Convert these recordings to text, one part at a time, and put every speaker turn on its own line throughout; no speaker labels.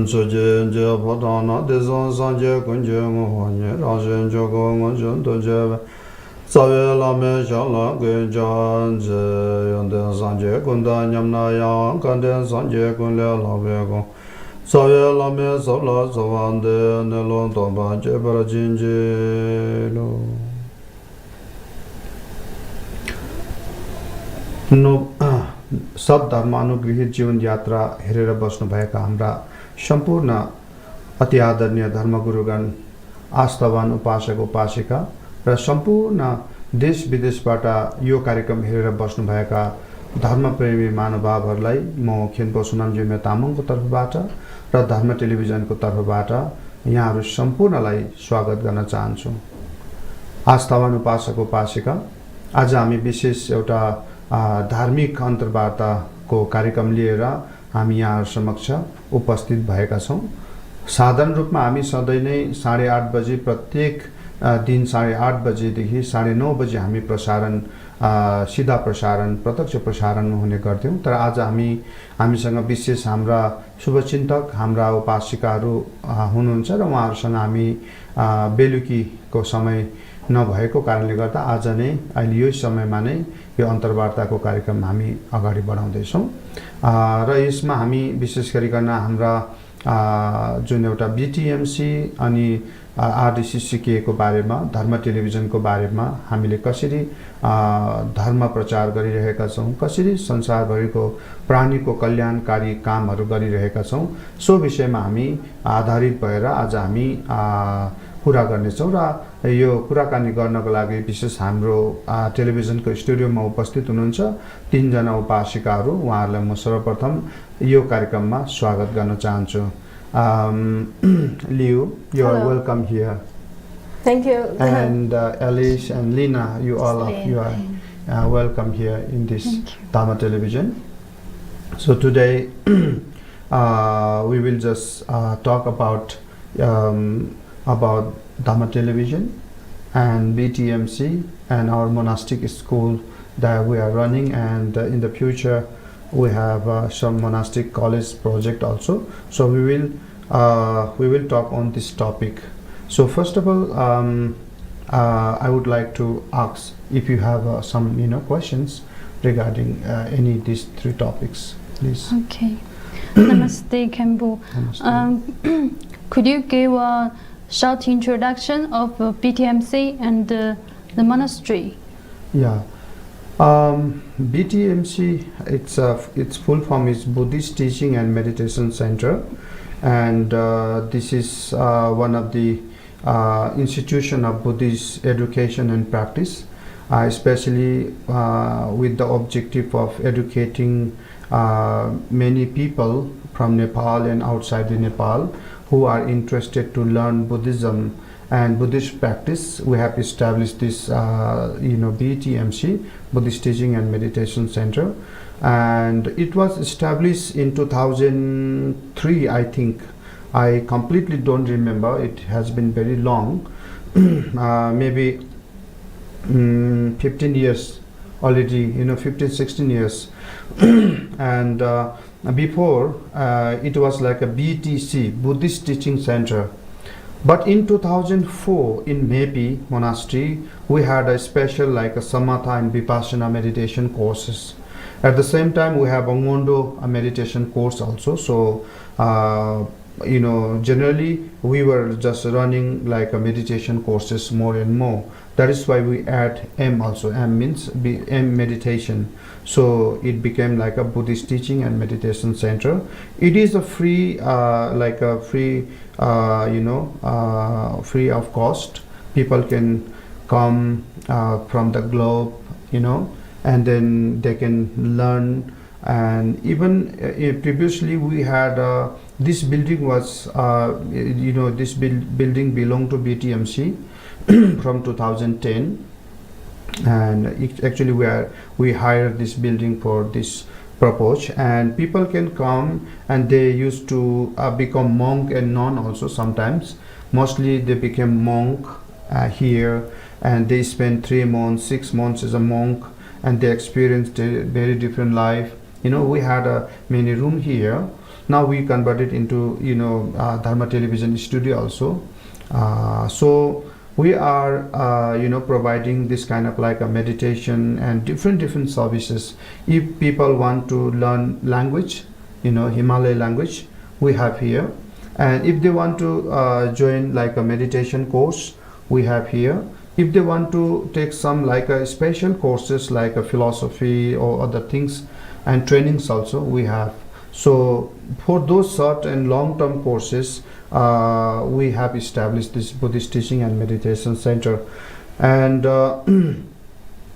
Soje Je Padana Desan Sanje Kunje Mohanye Rajen Jogo Ngon Doje Sawe Lame Shala Gwejan Je Yonde Sanje Kunda Nyamna Yang Kande Sanje Kunle Lavego Sawe Lame Sabla Savande Nelon Tomba Jebara Jinje Lo सब धर्मानुगृहित जीवन यात्रा हेरेर बस्नु भएका हाम्रा सम्पूर्ण अति आदरणीय धर्मगुरुगण आस्थावान उपासक उपासिका र सम्पूर्ण देश विदेशबाट यो कार्यक्रम हेरेर बस्नु भएका धर्मप्रेमी महानुभावहरूलाई म खेनपो सुनामजिमे तामाङको तर्फबाट र धर्म टेलिभिजनको तर्फबाट यहाँहरू सम्पूर्णलाई स्वागत गर्न चाहन्छु। आस्थावान उपासक उपासिका, आज हामी विशेष एउटा धार्मिक अन्तर्वार्ताको कार्यक्रम लिएर हामी यहाँ समक्ष उपस्थित भएका छौं। साधारण रूपमा हामी सधैँ नै 8:30 बजे प्रत्येक दिन 8:30 बजेदेखि 9:30 बजे हामी प्रसारण सीधा प्रसारण प्रत्यक्ष प्रसारण हुने गर्थ्यौं। तर आज हामीसँग विशेष हाम्रा शुभचिन्तक हाम्रा उपासिकाहरू हुनुहुन्छ र उहाँहरूसँग हामी बेलुकीको समय नभएको कारणले गर्दा आज नै अहिले यो समयमा नै यो अन्तर्वार्ताको कार्यक्रम हामी अगाडि बढाउँदै छौं र यसमा हामी विशेष गरिकन हाम्रा जुन एउटा बीटीएमसी अनि आरडीसीसीके को बारेमा धर्म टेलिभिजनको बारेमा हामीले कसरी धर्म प्रचार गरिरहेका छौं, कसरी संसारभरिको प्राणीको कल्याणकारी कामहरू गरिरहेका छौं, सो विषयमा हामी आधारित भएर आज हामी कुरा गर्नेछौं र यो कुराकानी गर्नको लागि विशेष हाम्रो टेलिभिजनको स्टुडियोमा उपस्थित हुनुहुन्छ 3 जना उपासिकाहरू। उहाँहरूलाई म सर्वप्रथम यो कार्यक्रममा स्वागत गर्न चाहन्छु। Liu, you are welcome here.
Thank you.
And Alice and Lina, you all of you are welcome here in this Dharma television. So today we will just talk about Dharma television and BTMC and our monastic school that we are running, and in the future we have some monastic college project also. So we will talk on this topic. So first of all, I would like to ask if you have some questions regarding any of these 3 topics, please.
Okay. Namaste, Khenpo. Could you give a short introduction of BTMC and the monastery?
Yeah. BTMC, its full form is Buddhist Teaching and Meditation Center, and this is one of the institution of Buddhist education and practice, especially with the objective of educating many people from Nepal and outside the Nepal who are interested to learn Buddhism and Buddhist practice. We have established this BTMC, Buddhist Teaching and Meditation Center, and it was established in 2003, I think. I completely don't remember, it has been very long, maybe 15 years already, 15-16 years. And before it was like a BTC, Buddhist Teaching Center. But in 2004 in Mepi Monastery, we had a special like a Samatha and Vipassana meditation courses. At the same time, we have a Ngondo meditation course also. So generally we were just running like a meditation courses more and more. That is why we add M also. M means M meditation. So it became like a Buddhist Teaching and Meditation Center. It is a free, free of cost. People can come from the globe, and then they can learn. And even previously we had this building was, this building belonged to BTMC from 2010. And actually we hired this building for this purpose, and people can come and they used to become monk and nun also sometimes. Mostly they became monk here, and they spent 3 months, 6 months as a monk, and they experienced a very different life. We had a many room here, Now we converted into Dharma television studio also. So we are providing this kind of like a meditation and different services. If people want to learn language, Himalaya language, we have here. And if they want to join like a meditation course, we have here. If they want to take some like a special courses like a philosophy or other things and trainings also, we have. So for those short and long-term courses, we have established this Buddhist teaching and meditation center. And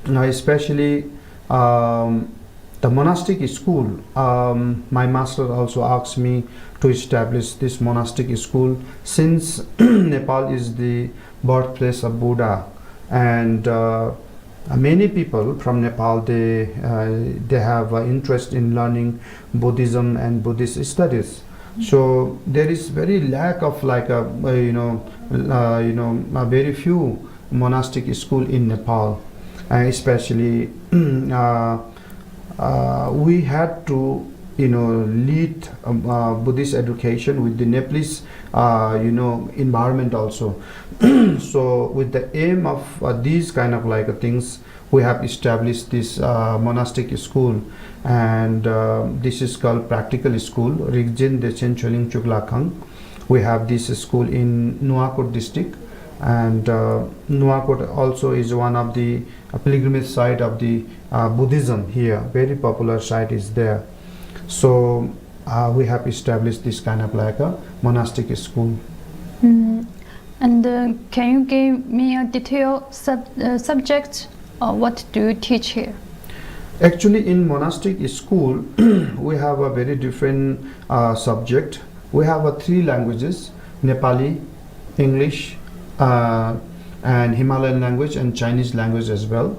especially the monastic school, my master also asked me to establish this monastic school, since Nepal is the birthplace of Buddha, and many people from Nepal, they have interest in learning Buddhism and Buddhist studies. So there is very lack of like a very few monastic school in Nepal, especially we had to lead Buddhist education with the Nepalese environment also. So with the aim of these kind of like things, we have established this monastic school, and this is called Practical School Rigjin Dechen Choling Chuklakhang. We have this school in Nuwakot district, and Nuwakot also is one of the pilgrimage site of the Buddhism here. Very popular site is there. So we have established this kind of like a monastic school.
And can you give me a detailed subject? What do you teach here?
Actually, in monastic school, we have a very different subject. We have 3 languages: Nepali, English, and Himalayan language, and Chinese language as well.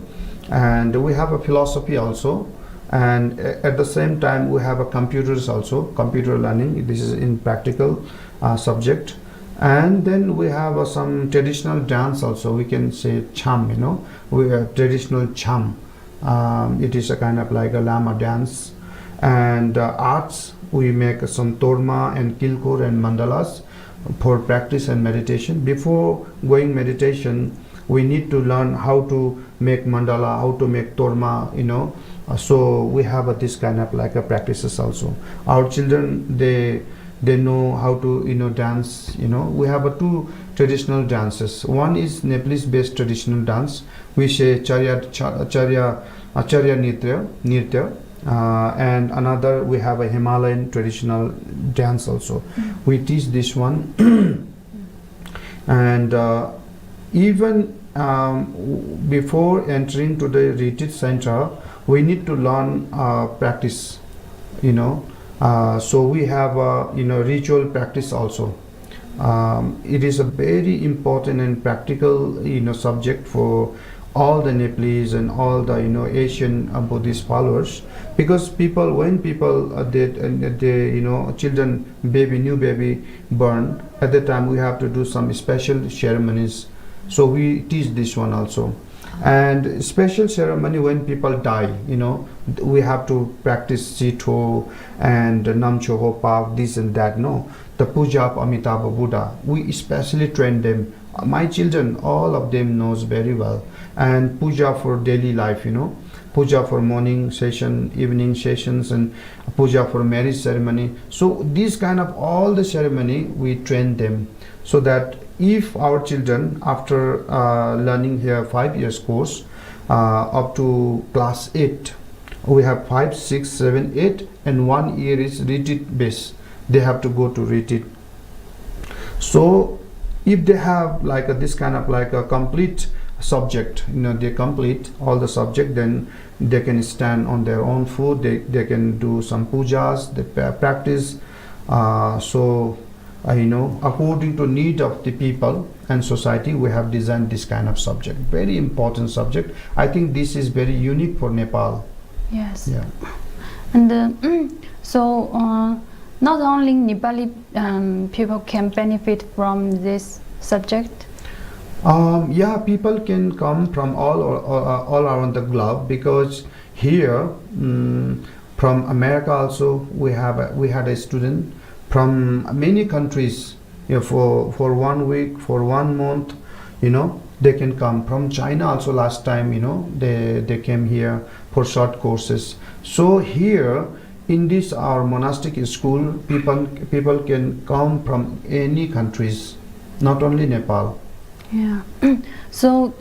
And we have a philosophy also. And at the same time, we have a computers also, computer learning. This is in practical subject. And then we have some traditional dance also. We can say cham, we have traditional cham. It is a kind of like a lama dance. And arts, we make some torma and kilkur and mandalas for practice and meditation. Before going meditation, we need to learn how to make mandala, how to make torma, so we have this kind of like a practices also. Our children, they know how to dance. We have 2 traditional dances. One is Nepalese based traditional dance. We say Charya Nritya, and another we have a Himalayan traditional dance also. We teach this one. And even before entering to the retreat center, we need to learn practice, so we have ritual practice also. It is a very important and practical subject for all the Nepalese and all the Asian Buddhist followers, because when people children, new baby born, at the time we have to do some special ceremonies. So we teach this one also. And special ceremony when people die, we have to practice Sito and Namchoho Pak, this and that. No, the puja of Amitabha Buddha, we especially train them. My children, all of them knows very well. And puja for daily life, puja for morning session, evening sessions, and puja for marriage ceremony. So these kind of all the ceremony we train them, so that if our children, after learning here 5 years course up to class 8, we have 5, 6, 7, 8, and 1 year is retreat base. They have to go to retreat. So if they have like this kind of like a complete subject, they complete all the subject, then they can stand on their own foot. They can do some pujas, they practice. According to need of the people and society, we have designed this kind of subject. Very important subject. I think this is very unique for Nepal.
Yes.
Yeah.
And so not only Nepali people can benefit from this subject.
People can come from all around the globe, because here From America also, we had a student from many countries, for 1 week, for 1 month, they can come. From China also last time, they came here for short courses. So here in this our monastic school, people can come from any countries, not only Nepal.
Yeah. So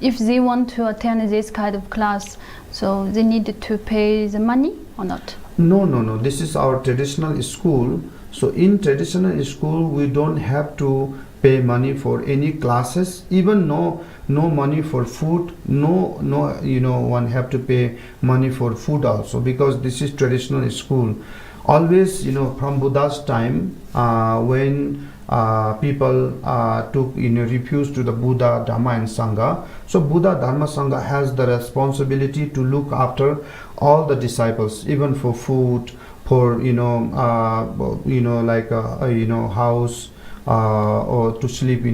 if they want to attend this kind of class, so they need to pay the money or not?
No. This is our traditional school. So in traditional school, we don't have to pay money for any classes. Even no money for food. No. One have to pay money for food also, because this is traditional school. Always, from Buddha's time, when people took refused to the Buddha, Dharma and Sangha. So Buddha, Dharma, Sangha has the responsibility to look after all the disciples, even for food, for like a house, or to sleep,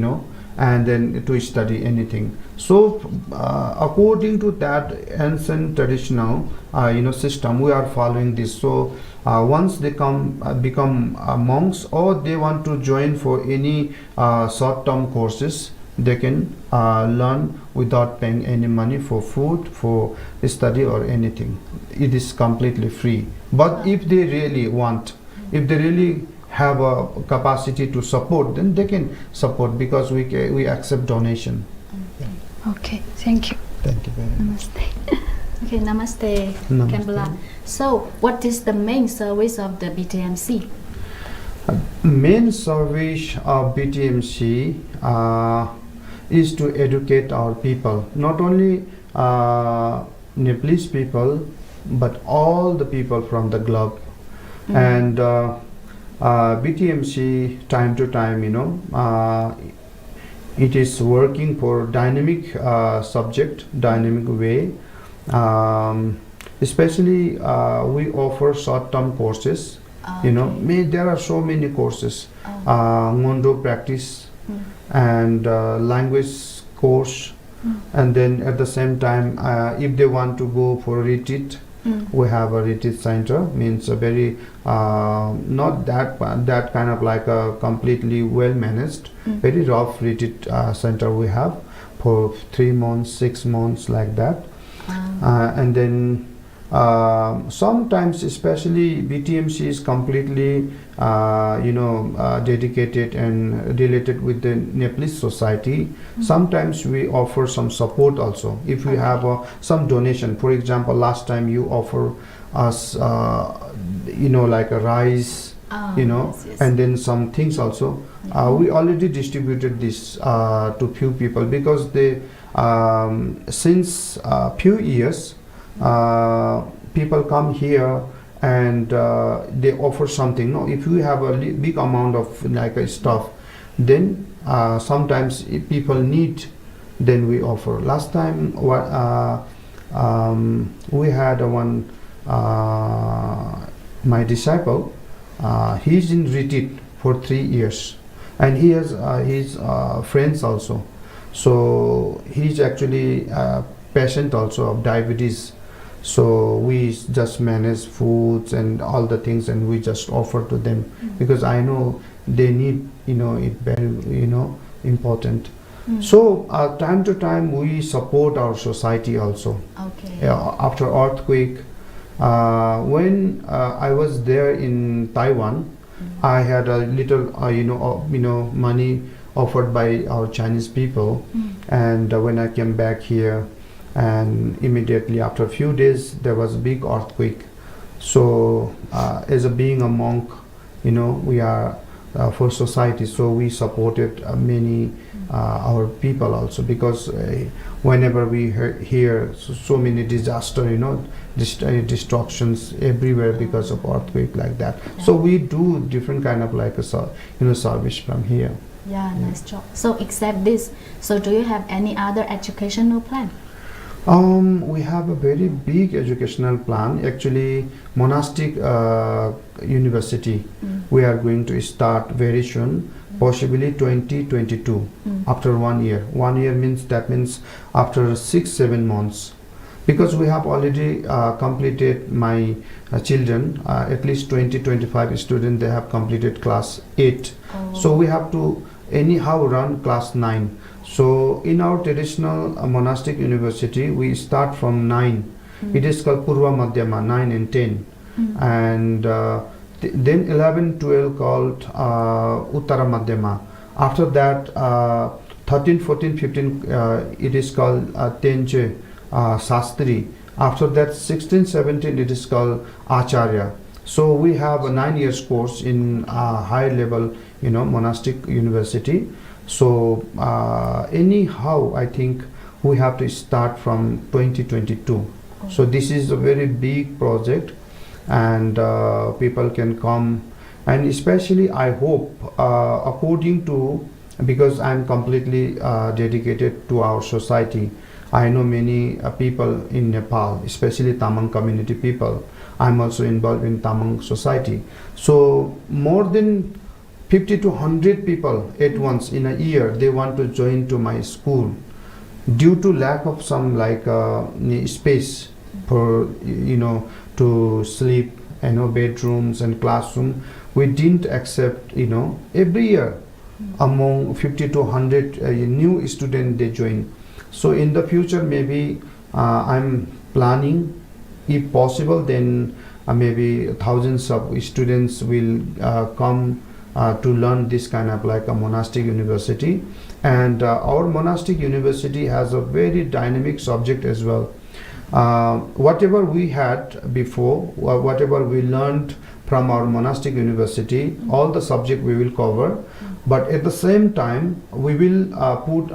and then to study anything. So according to that ancient traditional system, we are following this. So once they become monks, or they want to join for any short-term courses, they can learn without paying any money for food, for study or anything. It is completely free. But if they really want, if they really have a capacity to support, then they can support, because we accept donation.
Okay, thank you.
Thank you very much.
Namaste.
Okay, namaste,
Namaste.
Kambala. So, what is the main service of the BTMC?
Main service of BTMC is to educate our people, not only Nepalese people, but all the people from the globe. And BTMC, time to time, it is working for dynamic subject, dynamic way. Especially we offer short-term courses. There are so many courses. Ngondo practice and language course, and then at the same time, if they want to go for retreat, we have a retreat center. Means a very not that kind of like a completely well managed, very rough retreat center we have for 3 months, 6 months, like that. And then sometimes, especially BTMC is completely dedicated and related with the Nepalese society. Sometimes we offer some support also. If we have some donation, for example, last time you offer us like a rice,
Yes.
and then some things also. We already distributed this to few people, because they since few years people come here and they offer something. If you have a big amount of like stuff, then sometimes if people need, then we offer. Last time we had one my disciple, he's in retreat for 3 years, and he has his friends also. So he's actually a patient also of diabetes. So we just manage foods and all the things, and we just offer to them, because I know they need it very important. So time to time we support our society also.
Okay.
After earthquake, when I was there in Taiwan, I had a little money offered by our Chinese people, and when I came back here, and immediately after a few days there was a big earthquake. So as being a monk, we are for society, so we supported many our people also, because whenever we hear so many disaster, destructions everywhere because of earthquake, like that. So we do different kind of like a service from here.
Yeah, nice job. So except this, so do you have any other educational plan?
We have a very big educational plan. Actually, monastic university we are going to start very soon, possibly 2022, after 1 year. 1 year means after 6-7 months. because we have already completed my children, at least 20-25 students, they have completed class 8. So we have to anyhow run class 9. So in our traditional monastic university, we start from 9. It is called Purva Madhyama, 9 and 10. And then 11, 12 called Uttara Madhyama. After that, 13, 14, 15, it is called Tenje Sastri. After that, 16, 17, it is called Acharya. So we have a 9 years course in high level, monastic university. So anyhow, I think we have to start from 2022. So this is a very big project, and people can come, and especially I hope, according to, because I'm completely dedicated to our society. I know many people in Nepal, especially Tamang community people. I'm also involved in Tamang society. So more than 50 to 100 people at once in a year, they want to join to my school. Due to lack of some space for to sleep, bedrooms and classroom, we didn't accept every year among 50 to 100 new students they join. So in the future, maybe I'm planning, if possible, then maybe thousands of students will come to learn this kind of like a monastic university. And our monastic university has a very dynamic subject as well. Whatever we had before, whatever we learned from our monastic university, all the subject we will cover. But at the same time, we will put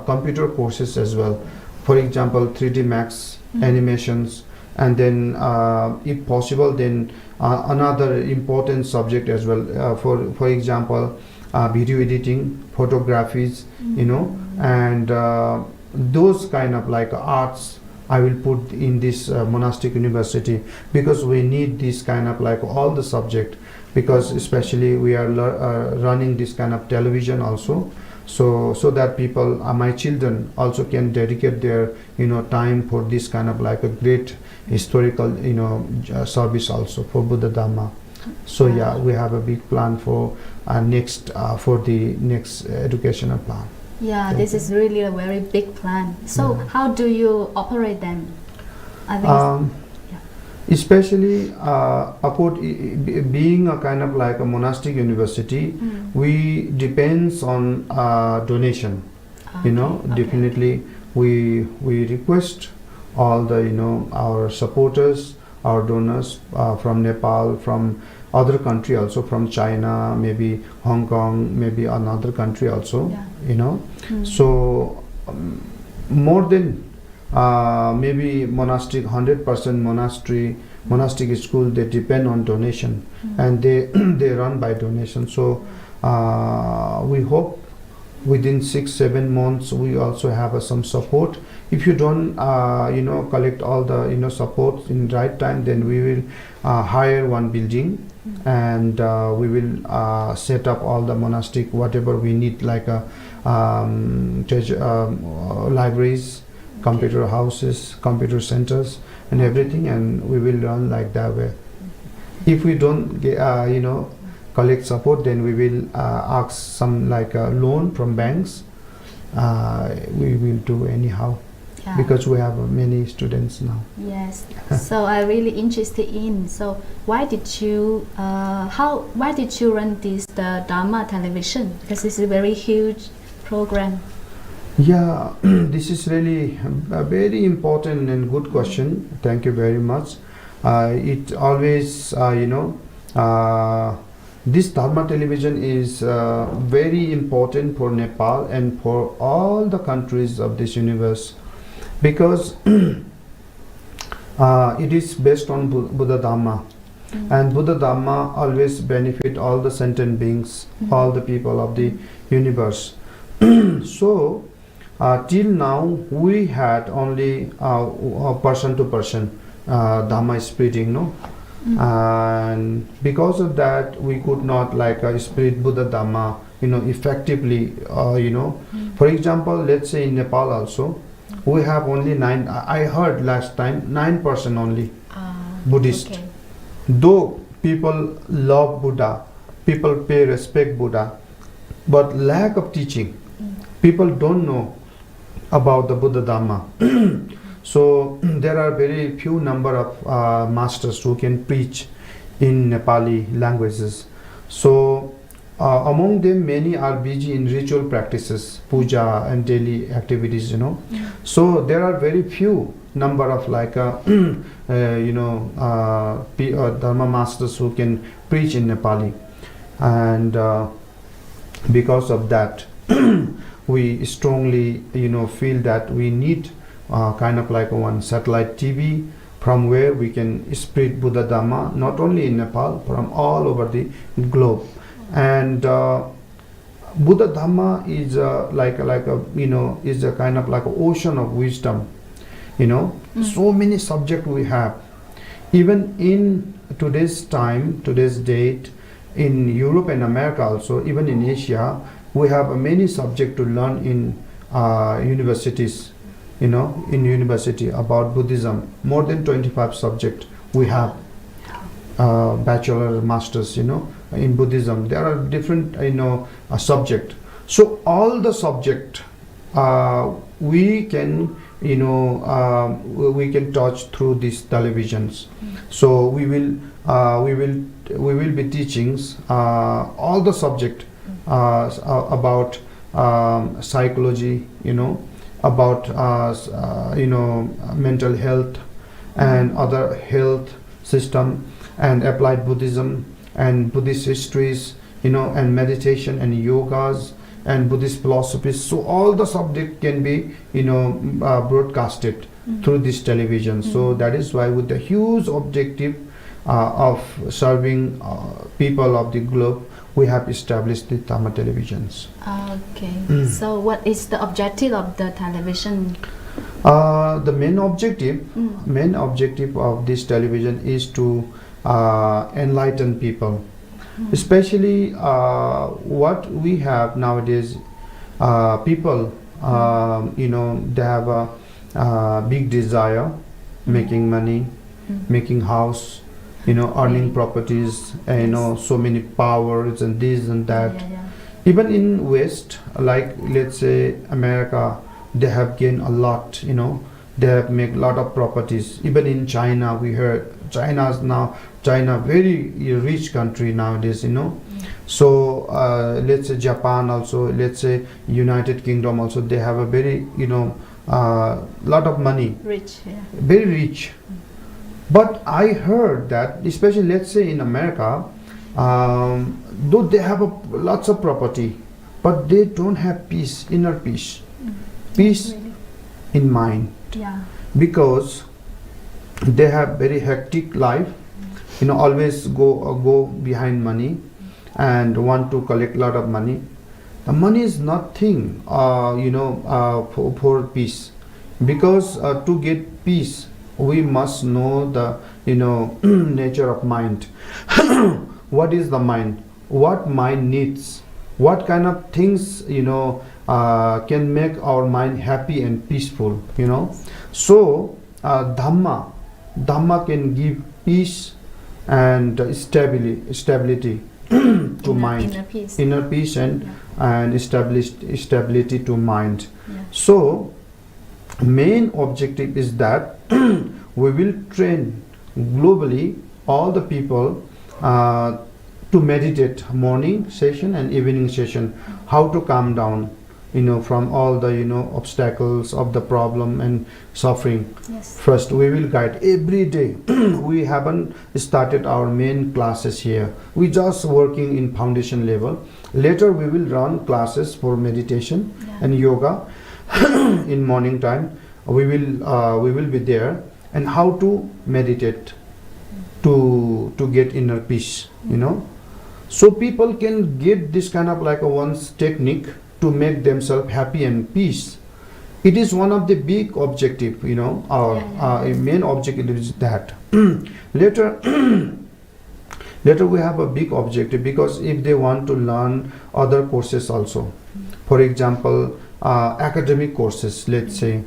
computer courses as well. For example, 3D Max, animations, and then if possible, then another important subject as well. For example, video editing, photographies, and those kind of like arts I will put in this monastic university, because we need this kind of like all the subject, because especially we are running this kind of television also, so that people, my children also can dedicate their time for this kind of like a great historical service also for Buddha Dharma. So yeah, we have a big plan for the next educational plan.
Yeah, this is really a very big plan. So how do you operate them? I think
especially being a kind of like a monastic university, we depends on donation. Definitely we request all the our supporters, our donors from Nepal, from other country also, from China, maybe Hong Kong, maybe another country also. So more than maybe monastic 100% monastic school, they depend on donation, and they run by donation. So we hope within 6-7 months we also have some support. If you don't collect all the support in right time, then we will hire one building, and we will set up all the monastic whatever we need, like libraries, computer houses, computer centers, and everything, and we will run like that way. If we don't get, collect support, then we will ask some like a loan from banks. We will do anyhow, because we have many students now.
Yes. So I'm really interested in. So why did you run the Dharma television? Because this is a very huge program.
Yeah, this is really a very important and good question. Thank you very much. It always, this Dharma television is very important for Nepal and for all the countries of this universe, because it is based on Buddha Dharma. And Buddha Dharma always benefit all the sentient beings, all the people of the universe. So till now we had only person to person Dharma spreading, and because of that we could not spread Buddha Dharma effectively. For example, let's say in Nepal also, We have only 9. I heard last time 9% only Buddhist.
Okay.
Though people love Buddha, people pay respect Buddha, but lack of teaching. People don't know about the Buddha Dharma. So there are very few number of masters who can preach in Nepali languages. So among them, many are busy in ritual practices, puja and daily activities, So there are very few number of like Dharma masters who can preach in Nepali, and because of that, we strongly feel that we need kind of like one satellite TV from where we can spread Buddha Dharma not only in Nepal, from all over the globe. And Buddha Dharma is is a kind of like an ocean of wisdom. So many subjects we have. Even in today's time, today's date, in Europe and America also, even in Asia, we have many subjects to learn in universities. In university about Buddhism, more than 25 subjects we have. Bachelor, masters, in Buddhism. There are different, subject. So all the subject we can, we can touch through these televisions. So we will be teachings all the subject about psychology, about mental health and other health system, and applied Buddhism and Buddhist histories, and meditation and yogas and Buddhist philosophies. So all the subject can be broadcasted through this television. So that is why, with the huge objective of serving people of the globe, we have established the Dharma televisions.
Okay. So what is the objective of the television?
The main objective of this television is to enlighten people, especially what we have nowadays. People, they have a big desire, making money, making house, earning properties, so many powers and this and that. Even in West, like let's say America, they have gained a lot, they have made a lot of properties. Even in China, we heard China very rich country nowadays, So let's say Japan also, let's say United Kingdom also, they have a very, lot of money.
Rich, yeah.
Very rich. But I heard that, especially let's say in America, though they have lots of property, but they don't have peace, inner peace. Peace
Really?
in mind.
Yeah.
Because they have very hectic life, always go behind money and want to collect a lot of money. The money is nothing, for peace. Because to get peace, we must know the nature of mind. What is the mind? What mind needs? What kind of things can make our mind happy and peaceful? So Dhamma can give peace and stability to mind, inner peace and stability to mind.
Yeah.
So main objective is that we will train globally all the people to meditate, morning session and evening session, how to calm down, from all the obstacles of the problem and suffering.
Yes.
First we will guide every day. We haven't started our main classes here, we just working in foundation level. Later we will run classes for meditation and yoga. In morning time we will be there, and how to meditate to get inner peace, so people can get this kind of like a one's technique to make themselves happy and peace. It is one of the big objective, our main objective is that. Later we have a big objective, because if they want to learn other courses also, for example academic courses, let's say,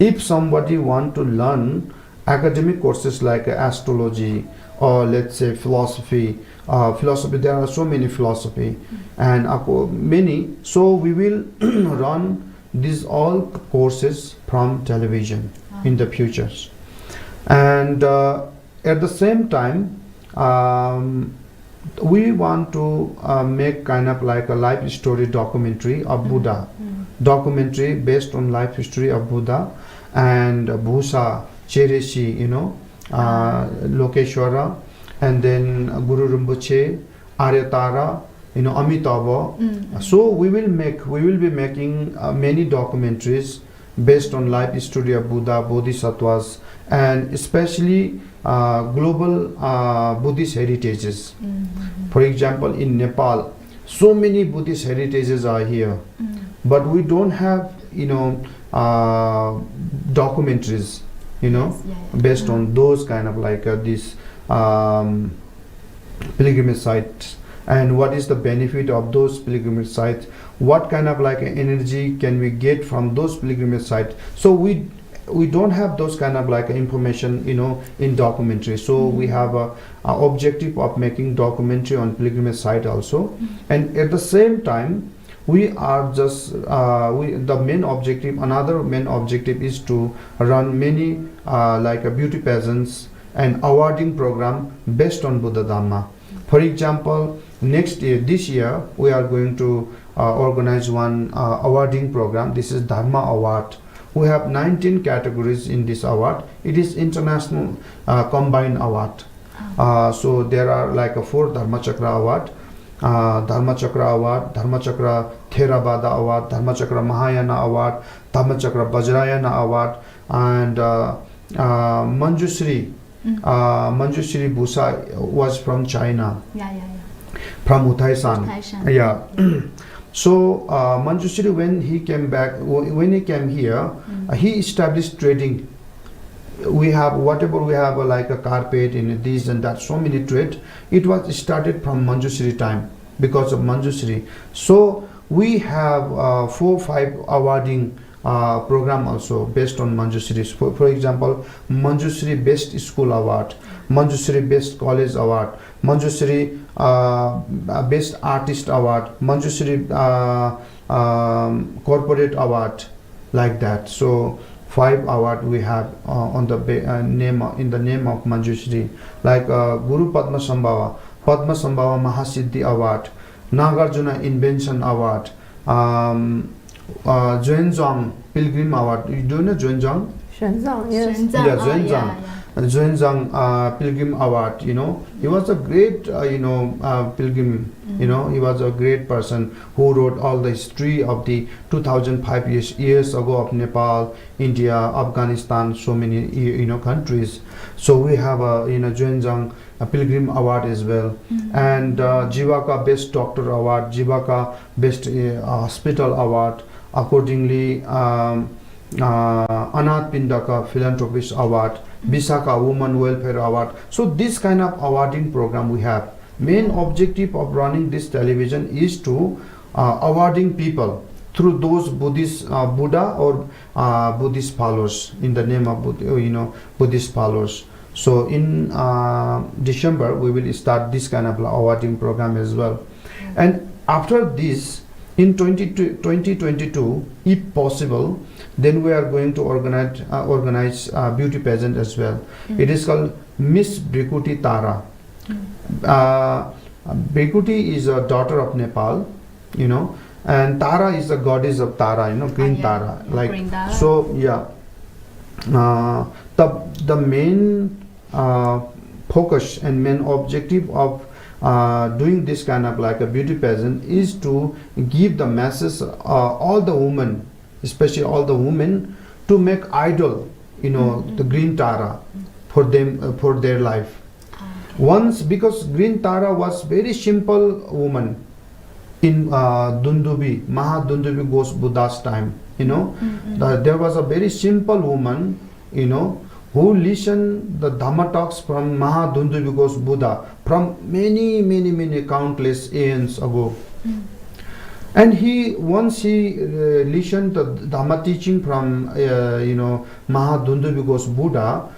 If somebody want to learn academic courses like astrology or let's say philosophy, there are so many philosophy and many, so we will run these all courses from television in the futures. And at the same time, we want to make kind of like a life story documentary of Buddha, documentary based on life history of Buddha and Bhusa, Chereshi, Lokeshwara, and then Guru Rinpoche, Aryatara, Amitabha. So we will be making many documentaries based on life history of Buddha, Bodhisattvas, and especially global Buddhist heritages. For example, in Nepal, so many Buddhist heritages are here, but we don't have documentaries, based on those kind of like these pilgrimage sites, and what is the benefit of those pilgrimage sites, what kind of like energy can we get from those pilgrimage sites. So we don't have those kind of like information in documentary. So we have a objective of making documentary on pilgrimage site also, and at the same time we are just the main objective, another main objective is to run many like beauty pageants and awarding program based on Buddha Dharma. For example, this year we are going to organize one awarding program. This is Dharma Award. We have 19 categories in this award. It is international combined award. So there are like a 4 Dharma Chakra Award, Dharma Chakra Award, Dharma Chakra Theravada Award, Dharma Chakra Mahayana Award, Dharma Chakra Vajrayana Award, and Manjushri Bhusa was from China, from Uthai-san. Yeah. So Manjushri, when he came here, he established trading. We have whatever we have like a carpet in this and that, so many trade. It was started from Manjushri time because of Manjushri. So we have 4-5 awarding program also based on Manjushri. For example, Manjushri Best School Award, Manjushri Best College Award, Manjushri Best Artist Award, Manjushri Corporate Award, like that. So 5 award we have on the name in the name of Manjushri, like Guru Padma Sambhava Mahasiddhi Award, Nagarjuna Invention Award, Zhuanzang Pilgrim Award. You do know Zhuanzang?
Xuanzang, yes.
Yeah, Zhuanzang. Zhuanzang Pilgrim Award. He was a great pilgrim. He was a great person who wrote all the history of the 2005 years ago of Nepal, India, Afghanistan, so many countries. So we have a Zhuanzang Pilgrim Award as well, and Jivaka Best Doctor Award, Jivaka Best Hospital Award. Accordingly, Anath Pindaka Philanthropist Award, Visakha Women Welfare Award. So this kind of awarding program we have. Main objective of running this television is to awarding people through those Buddhist Buddha or Buddhist followers, in the name of Buddhist followers. So in December we will start this kind of awarding program as well. And after this, in 2022, if possible, then we are going to organize beauty pageant as well. It is called Miss Brikuti Tara. Brikuti is a daughter of Nepal, and Tara is the goddess of Tara, green Tara. Like
green Tara.
So, yeah. The main focus and main objective of doing this kind of like a beauty pageant is to give the masses, all the women, especially all the women, to make idol, the green Tara for them, for their life. Once, because green Tara was very simple woman in Dundubi, Mahadundubi Ghosh Buddha's time, there was a very simple woman, who listened the Dhamma talks from Mahadundubi Ghosh Buddha from many countless aeons ago. And once he listened the Dhamma teaching from Mahadundubi Ghosh Buddha,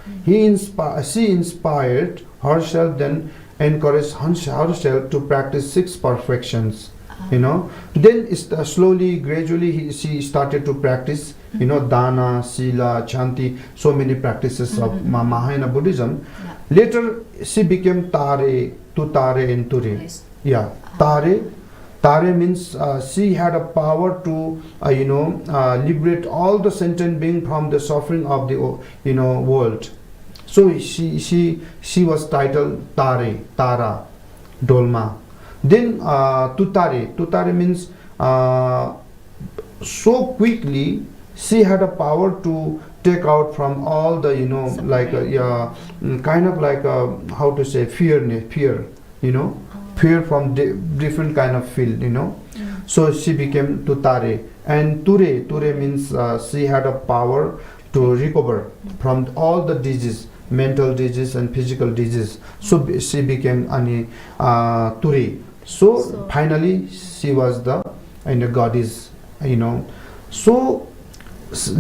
she inspired herself, then encouraged herself to practice 6 perfections. Then slowly, gradually, she started to practice, dana, sila, chanti, so many practices of Mahayana Buddhism.
Yeah.
Later, she became Tare, Tutare, and Ture.
Yes.
Yeah, Tare. Tare means she had a power to, liberate all the sentient being from the suffering of the, world. So she was titled Tare, Tara, Dolma. Then Tutare means so quickly she had a power to take out from all the, kind of like how to say fear, fear from different kind of field, So she became Tutare. And Ture means she had a power to recover from all the diseases, mental disease and physical disease. So she became Ture. So finally she was the goddess, So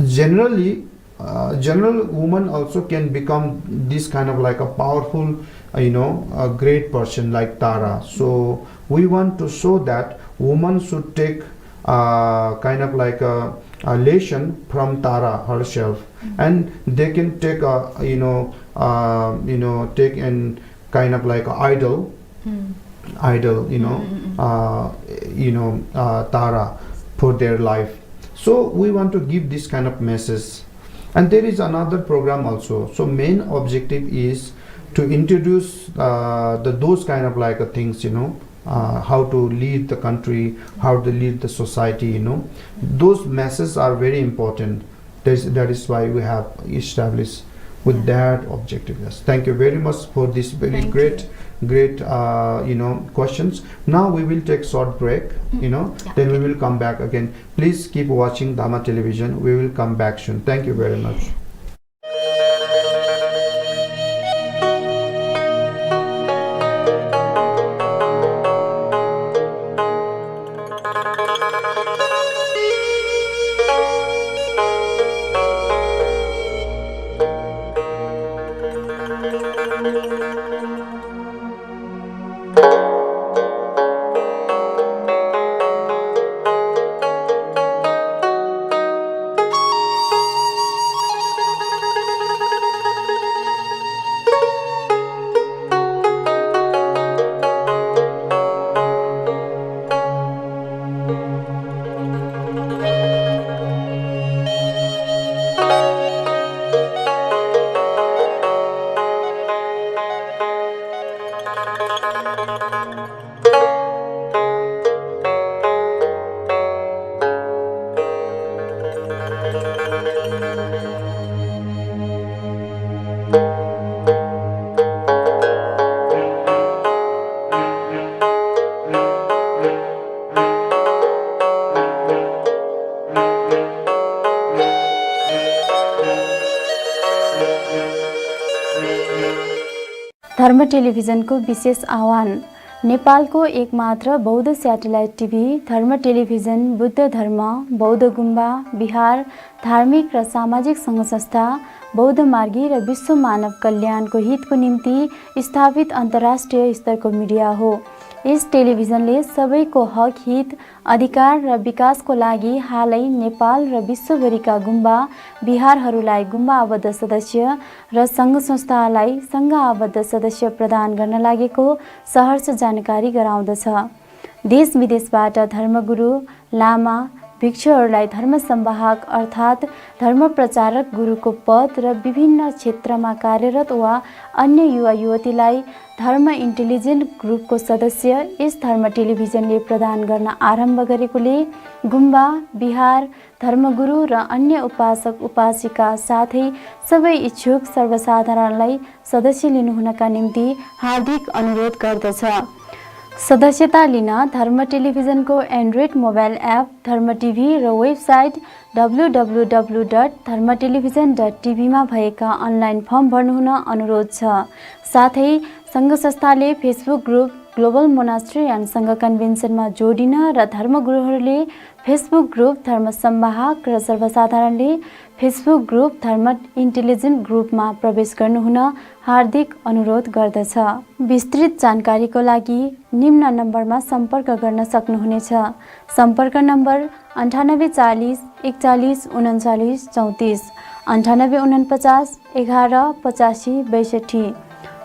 generally, general woman also can become this kind of like a powerful, a great person like Tara. So we want to show that woman should take kind of like a lesson from Tara herself, and they can take take an kind of like a idol, Tara for their life. So we want to give this kind of message. And there is another program also. So main objective is to introduce those kind of like things, how to lead the country, how to lead the society, Those messages are very important. That is why we have established with that objective. Yes. Thank you very much for this very great questions. Now we will take short break, then we will come back again. Please keep watching Dharma Television. We will come back soon. Thank you very much.
धर्म टेलिभिजनको विशेष आह्वान। नेपालको एकमात्र बौद्ध satellite TV धर्म television Buddha धर्म, बौद्ध गुम्बा, बिहार, धार्मिक र सामाजिक सङ्घ संस्था, बौद्ध मार्गी र विश्व मानव कल्याणको हितको निम्ति स्थापित अन्तर्राष्ट्रिय स्तरको मिडिया हो। यस टेलिभिजनले सबैको हक, हित, अधिकार र विकासको लागि हालै नेपाल र विश्वभरिका गुम्बा, बिहारहरूलाई गुम्बा आबद्ध सदस्य र सङ्घ संस्थालाई सङ्घ आबद्ध सदस्य प्रदान गर्न लागेको सहर्ष जानकारी गराउँदछ। देश विदेशबाट धर्मगुरु, लामा, भिक्षुहरूलाई धर्म संवाहक अर्थात् धर्म प्रचारक गुरुको पद र विभिन्न क्षेत्रमा कार्यरत वा अन्य युवा युवतीलाई धर्म इन्टेलिजेन्ट ग्रुपको सदस्य यस धर्म टेलिभिजनले प्रदान गर्न आरम्भ गरेकोले गुम्बा, बिहार, धर्मगुरु र अन्य उपासक उपासिका साथै सबै इच्छुक सर्वसाधारणलाई सदस्य लिनुहुनका निम्ति हार्दिक अनुरोध गर्दछ। सदस्यता लिन धर्म टेलिभिजनको एन्ड्रोइड मोबाइल एप धर्म टिभी र वेबसाइट www.dharmatelevision.tv मा भएका अनलाइन फर्म भर्नुहुन अनुरोध छ। साथै सङ्घ संस्थाले Facebook group global monastery end सङ्घ कन्भेन्सनमा जोडिन र धर्मगुरुहरूले फेसबुक ग्रुप धर्म संवाहक र सर्वसाधारणले फेसबुक ग्रुप धर्म इन्टेलिजेन्ट ग्रुपमा प्रवेश गर्नुहुन हार्दिक अनुरोध गर्दछ। विस्तृत जानकारीको लागि निम्न नम्बरमा सम्पर्क गर्न सक्नुहुनेछ। सम्पर्क number 9840 41 39 34 9849 11 85 62।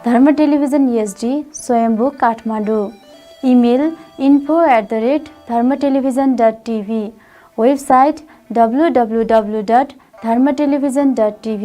Dharma television SD Swayambhu Kathmandu. Email info@dharmatelevision.tv। Website www.dharmatelevision.tv।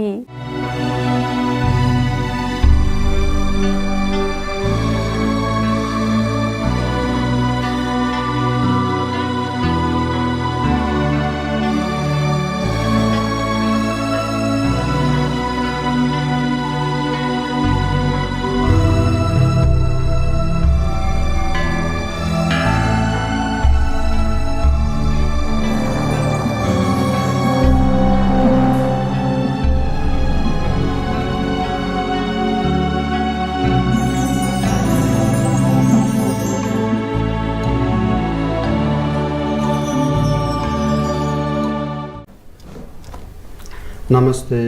Namaste,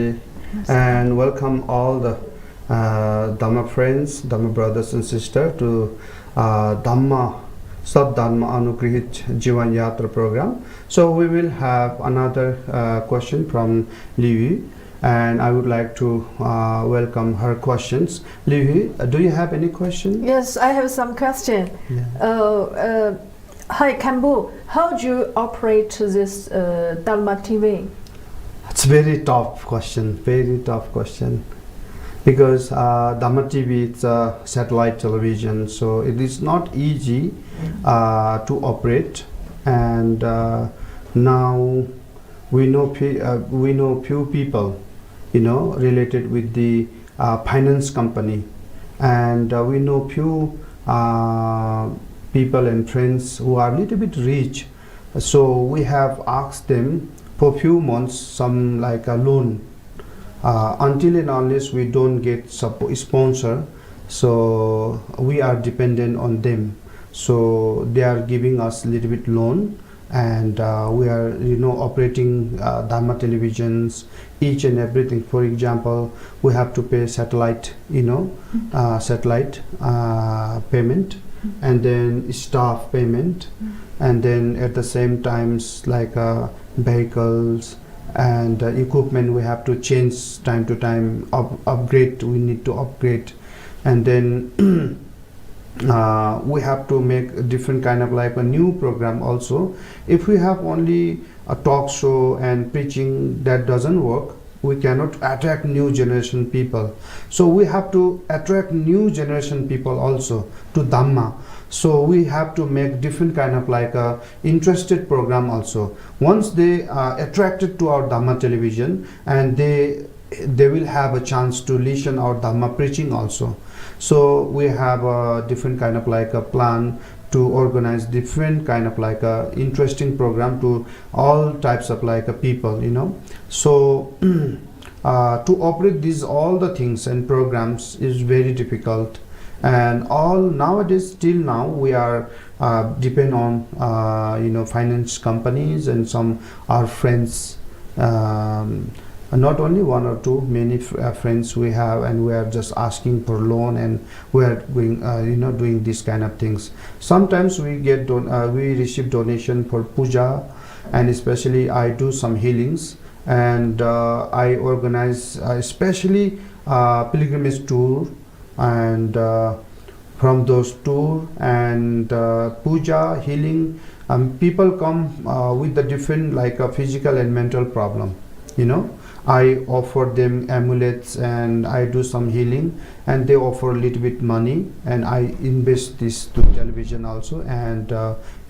and welcome all the Dharma friends, Dharma brothers and sisters to Dharma Dharma Anugrihit Jivan Yatra program. So we will have another question from Livi, and I would like to welcome her questions. Livi, do you have any question?
Yes, I have some question.
Yeah.
Hi, Kambu. How do you operate this Dharma TV?
It's very tough question, because Dharma TV is a satellite television, so it is not easy to operate. And now we know few people, related with the finance company, and we know few people and friends who are a little bit rich. So we have asked them for few months some like a loan, until and unless we don't get sponsor, so we are dependent on them. So they are giving us a little bit loan, and we are operating Dharma televisions, each and everything. For example, we have to pay satellite satellite payment, and then staff payment, and then at the same times like vehicles and equipment we have to change time to time, upgrade, we need to upgrade. And then we have to make a different kind of like a new program also. If we have only a talk show and preaching, that doesn't work. We cannot attract new generation people, so we have to attract new generation people also to Dhamma. So we have to make different kind of like a interested program also. Once they are attracted to our Dhamma television, and they will have a chance to listen our Dhamma preaching also. So we have a different kind of like a plan to organize different kind of like a interesting program to all types of like a people, So to operate these all the things and programs is very difficult. And all nowadays, till now, we are depend on finance companies and some our friends, not only one or two, many friends we have, and we are just asking for loan, and we are going doing these kind of things. Sometimes we get we receive donation for puja, and especially I do some healings, and I organize especially pilgrimage tour, and from those tour and puja healing, people come with the different like a physical and mental problem. I offer them amulets, and I do some healing, and they offer a little bit money, and I invest this to television also, and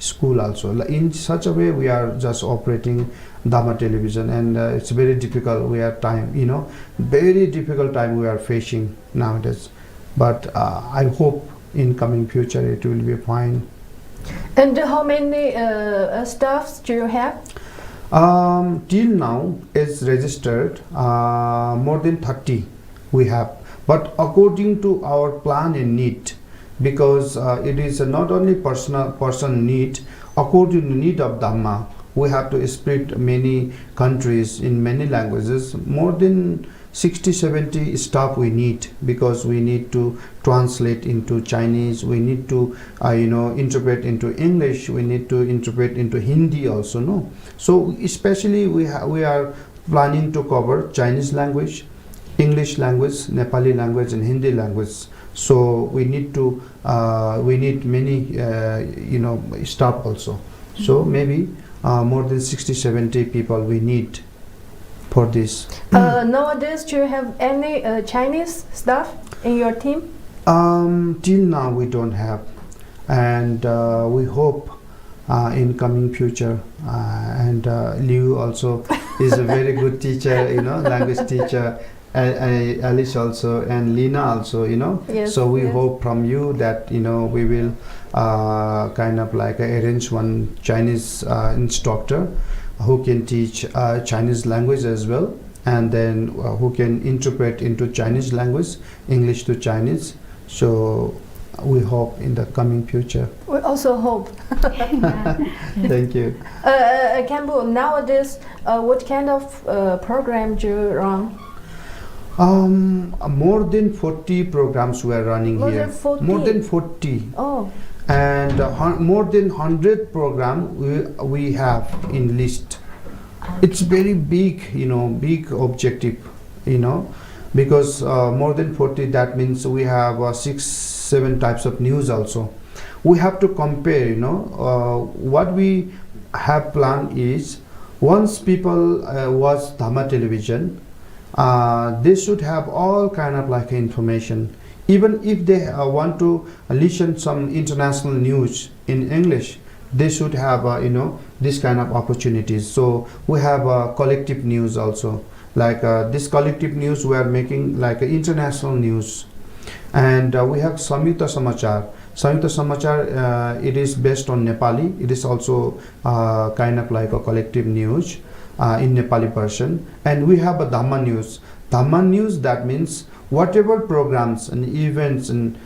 school also. In such a way we are just operating Dharma television, and it's very difficult. We have time, very difficult time we are facing nowadays, but I hope in coming future it will be fine.
And how many staffs do you have?
Till now is registered more than 30 we have, but according to our plan and need, because it is not only person need, according to need of Dhamma. We have to spread many countries in many languages, more than 60-70 staff we need, because we need to translate into Chinese, we need to interpret into English, we need to interpret into Hindi also, no. So especially we are planning to cover Chinese language, English language, Nepali language and Hindi language. So we need to we need many staff also. So maybe more than 60-70 people we need for this.
Nowadays, do you have any Chinese staff in your team?
Till now we don't have, and we hope in coming future. And Liu also is a very good teacher, language teacher. Alice also, and Lina also,
Yes,
so we
yes.
hope from you that we will kind of like arrange one Chinese instructor who can teach Chinese language as well, and then who can interpret into Chinese language, English to Chinese. So we hope in the coming future.
We also hope.
Thank you.
Campbell, nowadays, what kind of program do you run?
More than 40 programs we are running
More
here.
than 40?
More than 40.
Oh,
And more than 100 program we have in list. It's very big, big objective, because more than 40, that means we have 6-7 types of news also. We have to compare, what we have planned is, once people watch Dharma television, they should have all kind of like information. Even if they want to listen some international news in English, they should have this kind of opportunities. So we have collective news also, like this collective news we are making like international news. And we have Samyukta Samachar. Samyukta Samachar, it is based on Nepali. It is also kind of like a collective news in Nepali version. And we have a Dhamma news. Dhamma news, that means whatever programs and events and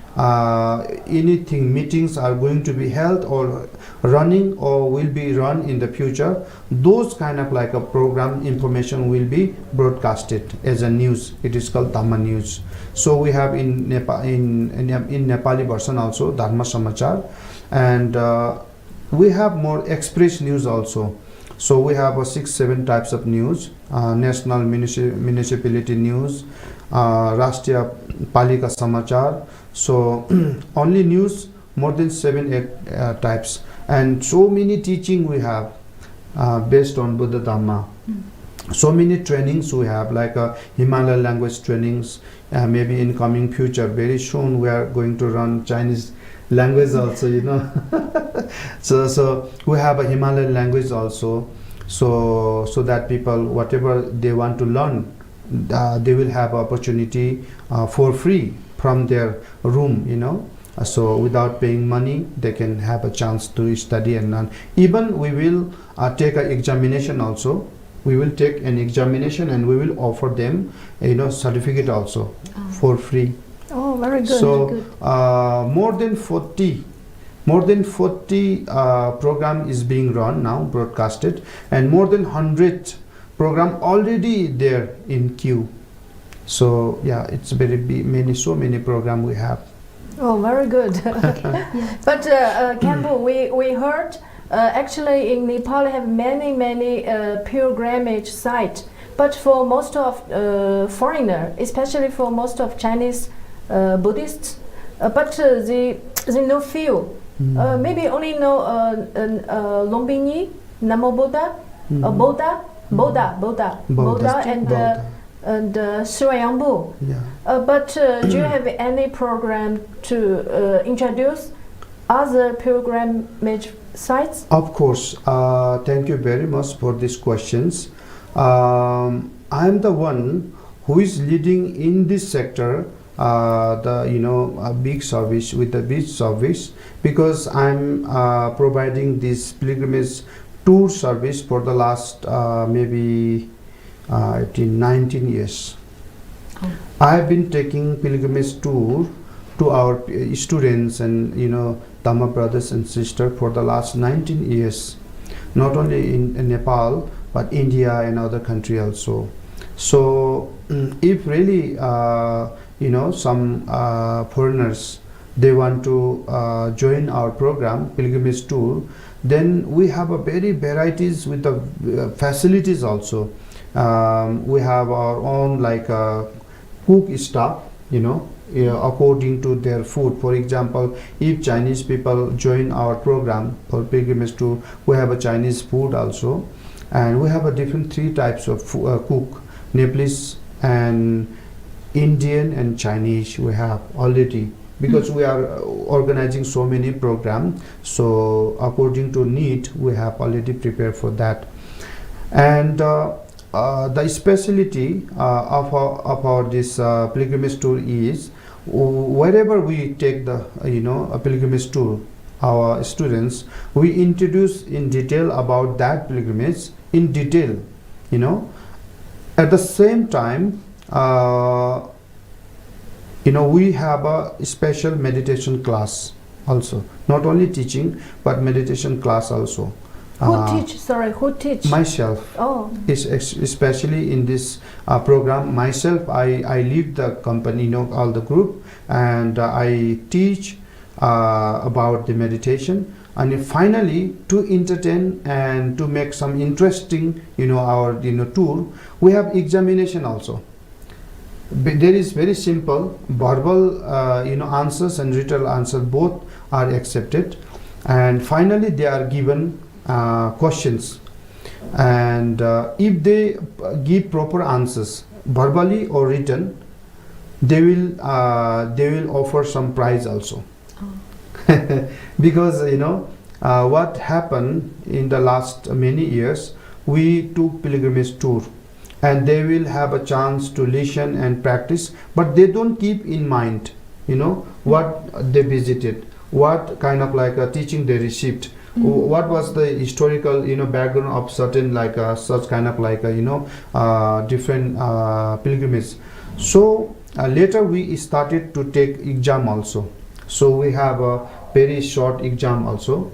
anything, meetings are going to be held or running or will be run in the future, those kind of like a program information will be broadcasted as a news. It is called Dhamma news. So we have in Nepali version also Dharma Samachar, and we have more express news also. So we have 6-7 types of news: national municipality news, Rashtriya Palika Samachar. So only news, more than 7-8 types, and so many teaching we have based on Buddha Dhamma. So many trainings we have, like Himalayan language trainings. Maybe in coming future, very soon we are going to run Chinese language also, so we have a Himalayan language also, so that people, whatever they want to learn, they will have opportunity for free from their room, so without paying money they can have a chance to study and learn. Even we will take an examination also. We will take an examination and we will offer them certificate also for free.
oh, very good.
So more than 40 program is being run now, broadcasted, and more than 100 program already there in queue. So yeah, it's very big, so many program we have.
Oh, very good. But Campbell, we heard actually in Nepal have many pilgrimage sites. But for most of foreigner, especially for most of Chinese Buddhists, but they no feel. Maybe only know Lumbini, Namo Buddha, Buddha, and Shuayambu.
Yeah.
But do you have any program to introduce other pilgrimage sites?
Of course. Thank you very much for these questions. I am the one who is leading in this sector, a big service, because I'm providing this pilgrimage tour service for the last maybe 19 years. I have been taking pilgrimage tour to our students and Dharma brothers and sisters for the last 19 years, not only in Nepal but India and other country also. So if really some foreigners, they want to join our program pilgrimage tour, then we have a very varieties with the facilities also. We have our own cook staff, according to their food. For example, if Chinese people join our program for pilgrimage tour, we have a Chinese food also, and we have a different 3 types of cook: Nepalese and Indian and Chinese. We have already, because we are organizing so many programs, so according to need we have already prepared for that. And the specialty of our this pilgrimage tour is, wherever we take the a pilgrimage tour, our students, we introduce in detail about that pilgrimage in detail. At the same time, we have a special meditation class also, not only teaching but meditation class also.
Who teach? Sorry, who teach?
Myself.
Oh.
Especially in this program, myself, I lead the company, all the group, and I teach about the meditation. And finally, to entertain and to make some interesting, our tour, we have examination also. There is very simple verbal, answers and written answers, both are accepted. And finally, they are given questions, and if they give proper answers verbally or written, they will offer some prize also. Because what happened in the last many years, we took pilgrimage tour, and they will have a chance to listen and practice, but they don't keep in mind what they visited, what kind of a teaching they received, what was the historical background of certain such kind of different pilgrimage. So later we started to take exam also, so we have a very short exam also.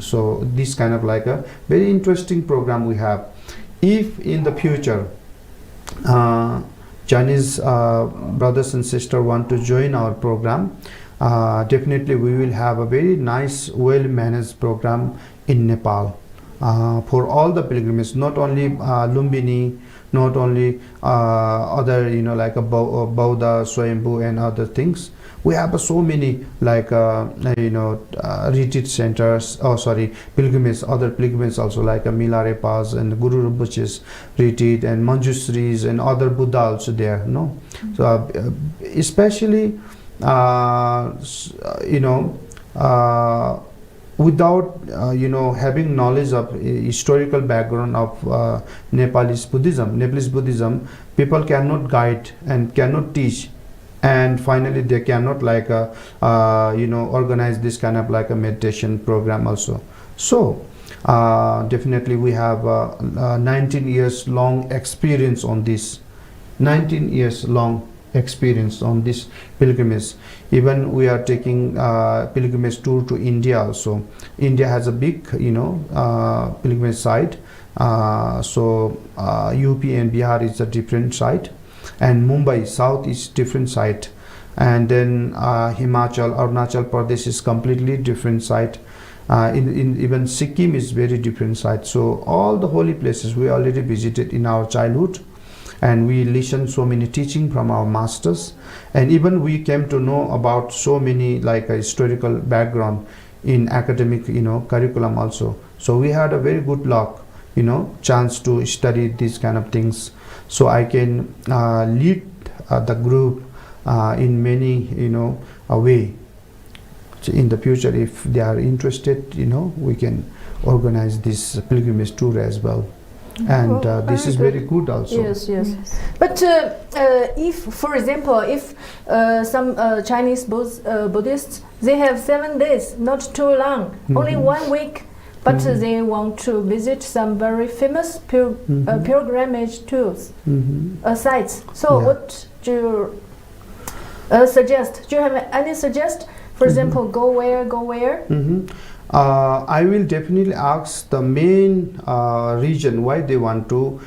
So this kind of a very interesting program we have. If in the future Chinese brothers and sisters want to join our program, definitely we will have a very nice, well managed program in Nepal for all the pilgrimages, not only Lumbini, not only other Bauda, Swayambhu and other things. We have so many retreat centers, pilgrimages, other pilgrimages also, like Milarepas and Guru Rinpoche's retreat and Manjushris and other Buddha also there. So especially without having knowledge of historical background of Nepalese Buddhism, people cannot guide and cannot teach, and finally they cannot organize this kind of a meditation program also. So definitely we have 19 years long experience on this. 19 years long experience on this pilgrimage. Even we are taking pilgrimage tour to India also. India has a big pilgrimage site. So UP and Bihar is a different site, and Mumbai South is different site, and then Himachal, Arunachal Pradesh is completely different site. In even Sikkim is very different site. So all the holy places we already visited in our childhood, and we listened so many teaching from our masters, and even we came to know about so many a historical background in academic curriculum also. So we had a very good luck chance to study these kind of things. So I can lead the group in many a way. So in the future, if they are interested, we can organize this pilgrimage tour as well. And this is very good also.
Yes. But if, for example, if some Chinese Buddhists, they have 7 days, not too long, only 1 week, but they want to visit some very famous pilgrimage tours, sites. So what do you suggest? Do you have any suggest? For example, go where?
I will definitely ask the main region why they want to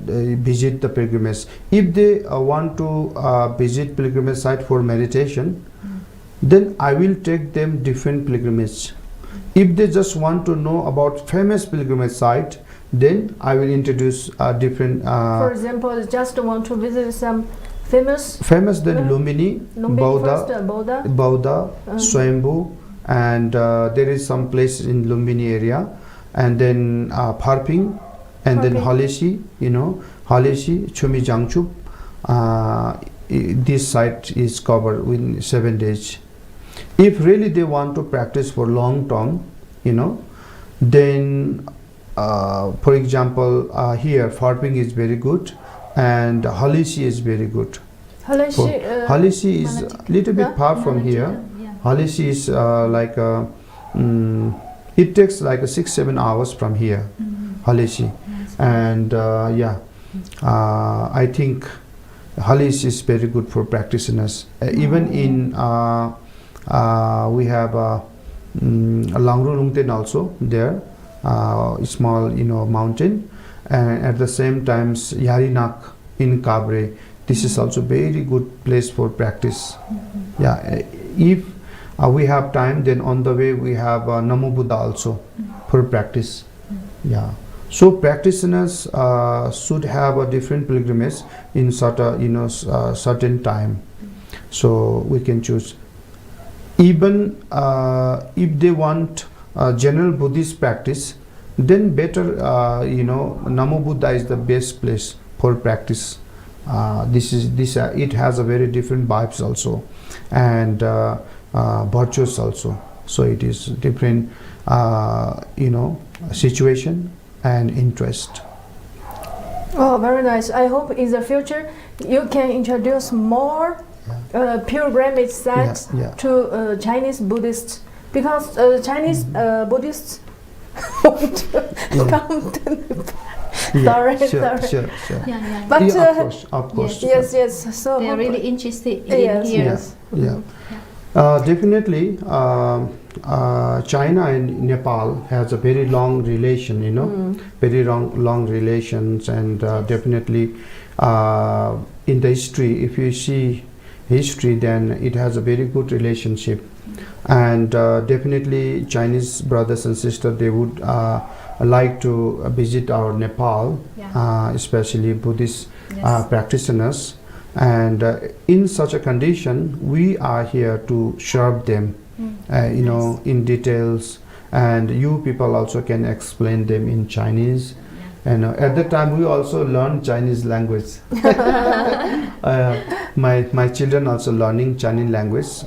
visit the pilgrimage. If they want to visit pilgrimage site for meditation, then I will take them different pilgrimage. If they just want to know about famous pilgrimage site, then I will introduce different.
For example, just want to visit some famous.
Then Lumbini, Bauddha, Swayambhu, and there is some place in Lumbini area, and then Pharping, and then Haleshi, Haleshi, Chumi Jangchup. This site is covered within 7 days. If really they want to practice for long term, then for example, here Pharping is very good, and Haleshi is very good. Haleshi is a little bit far from here. Haleshi is it takes like 6-7 hours from here, Haleshi, and I think Haleshi is very good for practitioners. Even in we have Langru Lungten also there, small mountain, and at the same time Yarinak in Kabre. This is also very good place for practice. If we have time, then on the way we have Namo Buddha also for practice. So practitioners should have a different pilgrimage in certain time. So we can choose. Even if they want general Buddhist practice, then better Namo Buddha is the best place for practice. It has a very different vibes also, and virtues also. So it is different situation and interest.
Oh, very nice. I hope in the future you can introduce more pilgrimage sites to Chinese Buddhists, because Chinese Buddhists want to come to Nepal. Sorry. But
of course.
Yes. So
they are really interested in here.
Definitely, China and Nepal has a very long relation. Very long relations, and definitely in the history, if you see history, then it has a very good relationship, and definitely Chinese brothers and sisters, they would like to visit our Nepal, especially Buddhist practitioners, and in such a condition we are here to serve them in details, and you people also can explain them in Chinese. And at that time we also learn Chinese language. My children also learning Chinese language,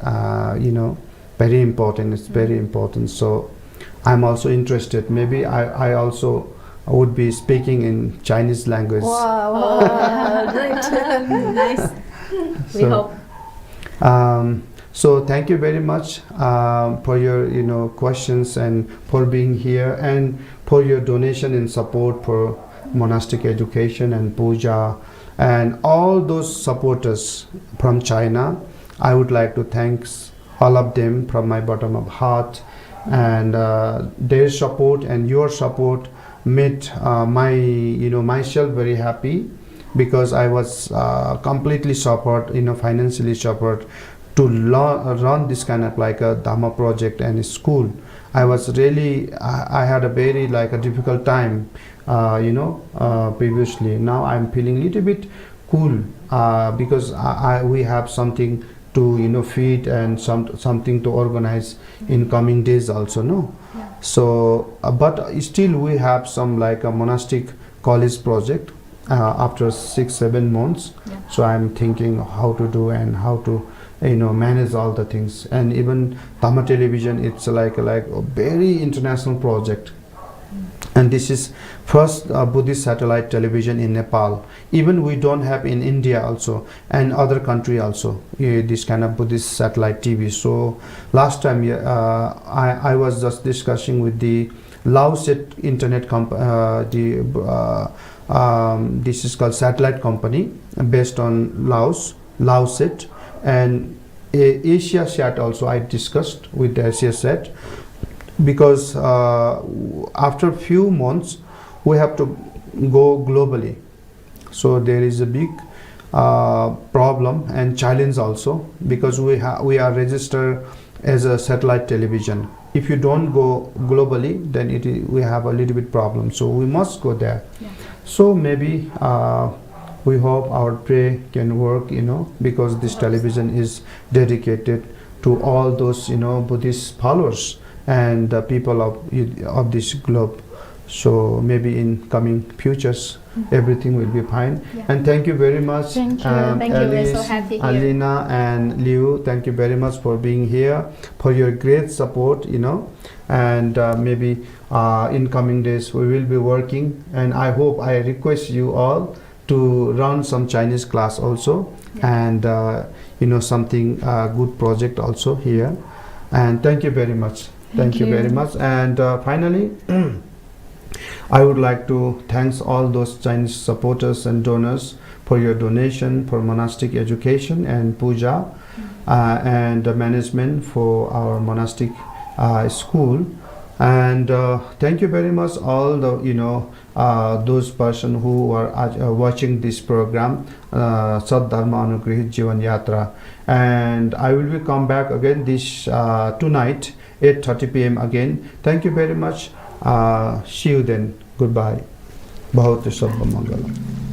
very important. It's very important. So I'm also interested. Maybe I also would be speaking in Chinese language.
Wow. Great.
Nice. We hope.
So thank you very much for your questions, and for being here, and for your donation and support for monastic education and puja, and all those supporters from China. I would like to thank all of them from my bottom of heart, and their support and your support made myself very happy, because I was completely suffered, financially suffered to run this kind of like a Dharma project and a school. I was really, I had a very like a difficult time, previously. Now I'm feeling a little bit cool, because we have something to feed, and something to organize in coming days also, no? So but still we have some like a monastic college project after 6-7 months. So I'm thinking how to do and how to manage all the things. And even Dharma Television, it's like a very international project, and this is first Buddhist satellite television in Nepal. Even we don't have in India also, and other country also, this kind of Buddhist satellite TV. So last time I was just discussing with the Laoset internet this is called satellite company based on Laoset, and Asia Sat also I discussed with the Asia Sat, because after few months we have to go globally. So there is a big problem and challenge also, because we are registered as a satellite television. If you don't go globally, then we have a little bit problem. So we must go there.
Yeah.
So maybe we hope our prayer can work, because this television is dedicated to all those, Buddhist followers and the people of this globe. So maybe in coming futures, everything will be fine.
Yeah.
And thank you very much.
Thank you.
Thank you. We're so
Alice,
happy here.
Alina and Liu, thank you very much for being here, for your great support, and maybe in coming days we will be working, and I request you all to run some Chinese class also.
Yeah.
And something good project also here. And thank you very much. Thank you very much. And finally, I would like to thank all those Chinese supporters and donors for your donation for monastic education and puja, and the management for our monastic school. And thank you very much all the those person who are watching this program, Dharma Anugrihit Jivan Yatra. And I will be come back again this tonight 8:30 p.m. again. Thank you very much. See you then. Goodbye. Bhavatu Sabba Mangalam.